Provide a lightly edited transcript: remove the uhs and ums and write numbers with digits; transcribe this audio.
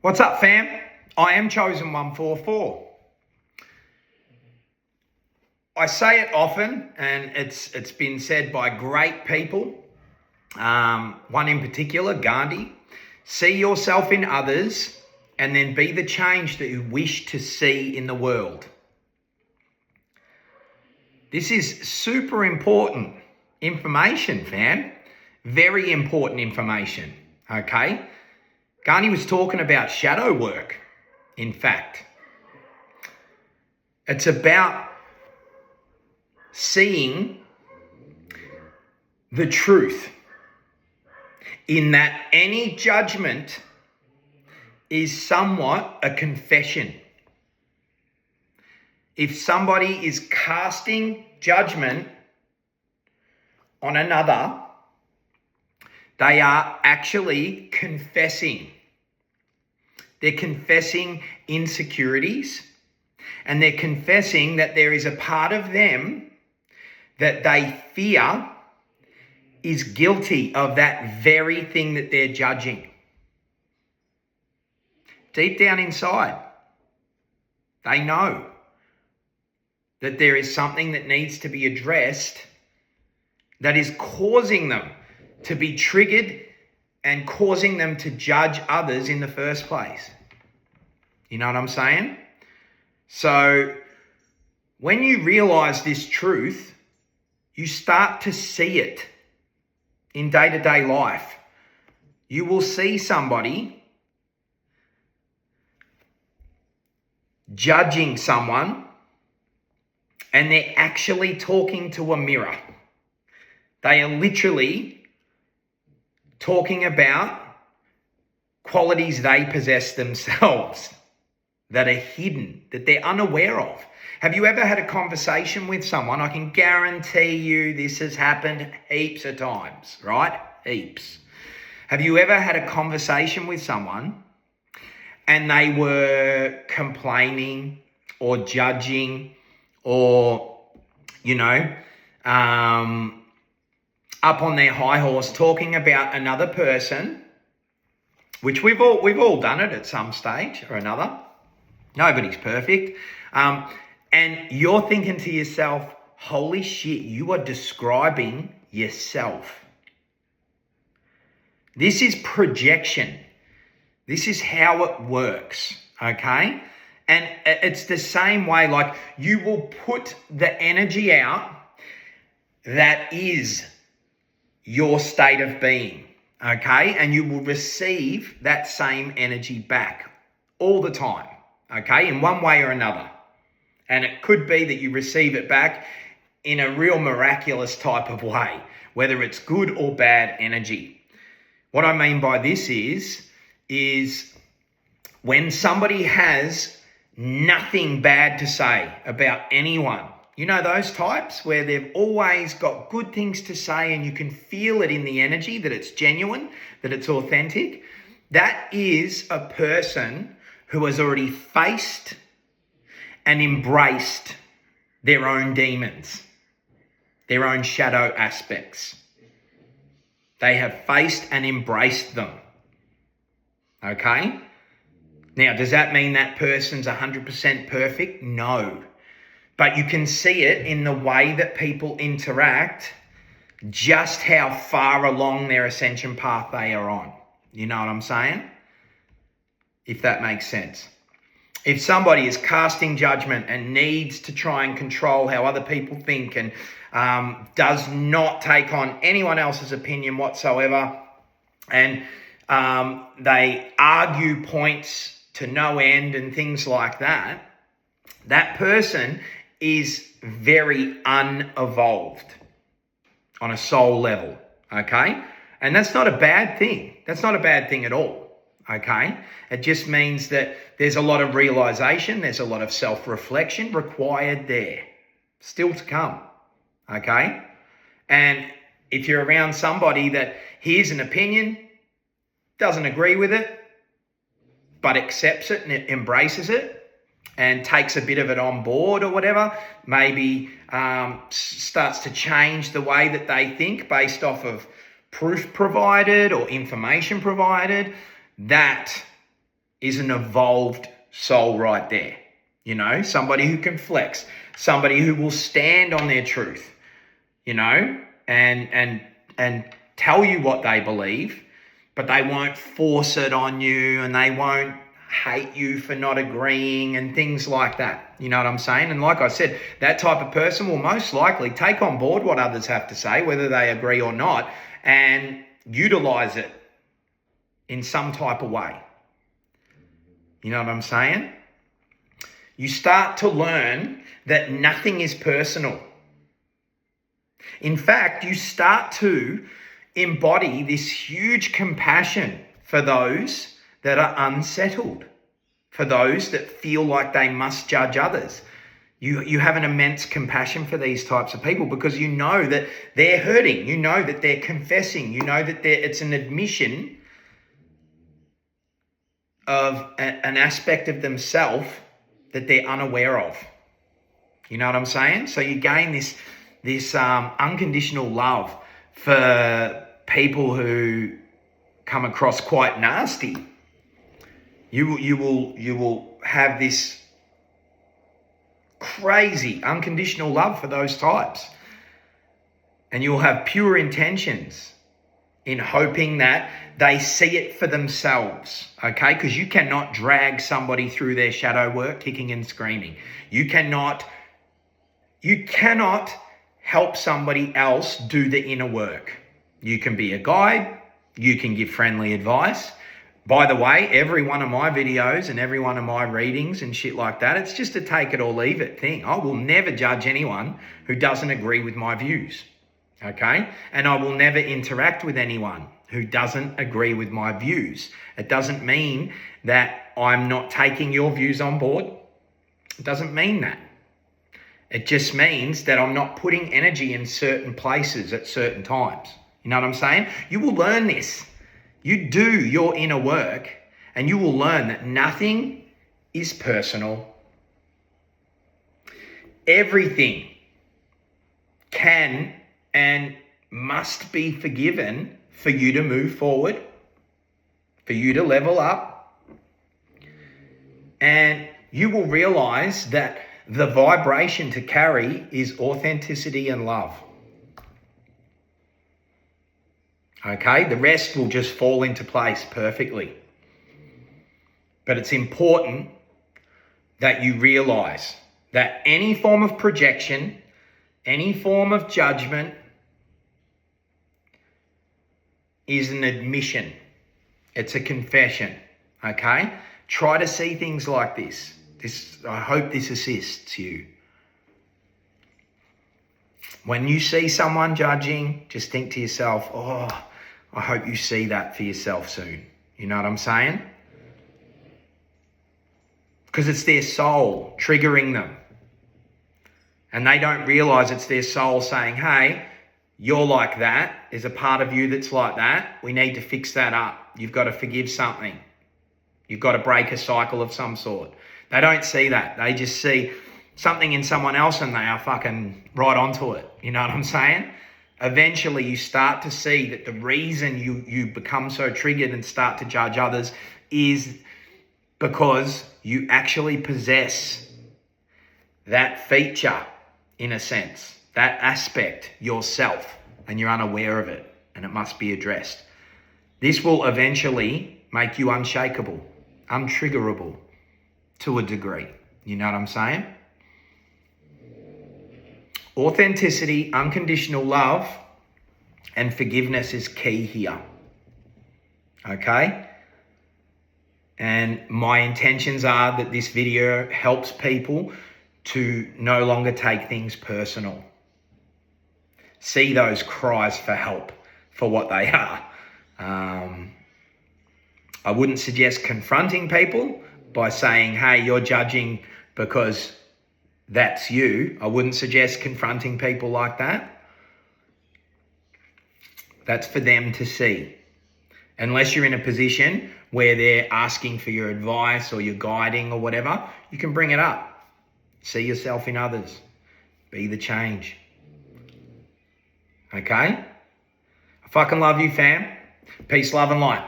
What's up, fam? I am Chosen 144. I say it often, and it's been said by great people. One in particular, Gandhi. See yourself in others, and then be the change that you wish to see in the world. This is super important information, fam. Very important information, okay? Gandhi was talking about shadow work, in fact. It's about seeing the truth in that any judgment is somewhat a confession. If somebody is casting judgment on another, they are actually confessing. They're confessing insecurities, and they're confessing that there is a part of them that they fear is guilty of that very thing that they're judging. Deep down inside, they know that there is something that needs to be addressed that is causing them to be triggered and causing them to judge others in the first place. You know what I'm saying? So when you realize this truth, you start to see it in day-to-day life. You will see somebody judging someone, and they're actually talking to a mirror. They are literally talking about qualities they possess themselves that are hidden, that they're unaware of. Have you ever had a conversation with someone? I can guarantee you this has happened heaps of times, right? Heaps. Have you ever had a conversation with someone and they were complaining or judging or, up on their high horse talking about another person, which we've all done it at some stage or another. Nobody's perfect. And you're thinking to yourself, holy shit, you are describing yourself. This is projection. This is how it works, okay? And it's the same way, like you will put the energy out that is your state of being, okay? And you will receive that same energy back all the time, okay? In one way or another. And it could be that you receive it back in a real miraculous type of way, whether it's good or bad energy. What I mean by this is when somebody has nothing bad to say about anyone. You know those types where they've always got good things to say and you can feel it in the energy that it's genuine, that it's authentic. That is a person who has already faced and embraced their own demons, their own shadow aspects. They have faced and embraced them. Okay? Now, does that mean that person's 100% perfect? No. But you can see it in the way that people interact, just how far along their ascension path they are on. You know what I'm saying? If that makes sense. If somebody is casting judgment and needs to try and control how other people think and does not take on anyone else's opinion whatsoever, and they argue points to no end and things like that, that person is very unevolved on a soul level, okay? And that's not a bad thing. That's not a bad thing at all, okay? It just means that there's a lot of realization, there's a lot of self-reflection required there, still to come, okay? And if you're around somebody that hears an opinion, doesn't agree with it, but accepts it and embraces it, and takes a bit of it on board or whatever, maybe starts to change the way that they think based off of proof provided or information provided, that is an evolved soul right there. You know, somebody who can flex, somebody who will stand on their truth, you know, and tell you what they believe, but they won't force it on you, and they won't hate you for not agreeing and things like that. You know what I'm saying? And like I said, that type of person will most likely take on board what others have to say, whether they agree or not, and utilize it in some type of way. You know what I'm saying? You start to learn that nothing is personal. In fact, you start to embody this huge compassion for those that are unsettled, for those that feel like they must judge others. You have an immense compassion for these types of people because you know that they're hurting. You know that they're confessing. You know that it's an admission of an aspect of themselves that they're unaware of. You know what I'm saying? So you gain this unconditional love for people who come across quite nasty. You will have this crazy unconditional love for those types, and you'll have pure intentions in hoping that they see it for themselves, okay? Because you cannot drag somebody through their shadow work kicking and screaming. You cannot help somebody else do the inner work. You can be a guide. You can give friendly advice. By the way, every one of my videos and every one of my readings and shit like that, it's just a take it or leave it thing. I will never judge anyone who doesn't agree with my views, okay? And I will never interact with anyone who doesn't agree with my views. It doesn't mean that I'm not taking your views on board. It doesn't mean that. It just means that I'm not putting energy in certain places at certain times. You know what I'm saying? You will learn this. You do your inner work and you will learn that nothing is personal. Everything can and must be forgiven for you to move forward, for you to level up. And you will realize that the vibration to carry is authenticity and love. Okay, the rest will just fall into place perfectly. But it's important that you realize that any form of projection, any form of judgment is an admission. It's a confession, okay? Try to see things like this. I hope this assists you. When you see someone judging, just think to yourself, oh, I hope you see that for yourself soon. You know what I'm saying? Because it's their soul triggering them. And they don't realize it's their soul saying, hey, you're like that. There's a part of you that's like that. We need to fix that up. You've got to forgive something. You've got to break a cycle of some sort. They don't see that. They just see something in someone else and they are fucking right onto it. You know what I'm saying? Eventually you start to see that the reason you become so triggered and start to judge others is because you actually possess that feature, in a sense, that aspect yourself, and you're unaware of it, and it must be addressed. This will eventually make you unshakable, untriggerable to a degree. You know what I'm saying? Authenticity, unconditional love, and forgiveness is key here. Okay? And my intentions are that this video helps people to no longer take things personal. See those cries for help for what they are. I wouldn't suggest confronting people by saying, hey, you're judging because that's you. I wouldn't suggest confronting people like that. That's for them to see. Unless you're in a position where they're asking for your advice or your guiding or whatever, you can bring it up. See yourself in others. Be the change. Okay? I fucking love you, fam. Peace, love, and light.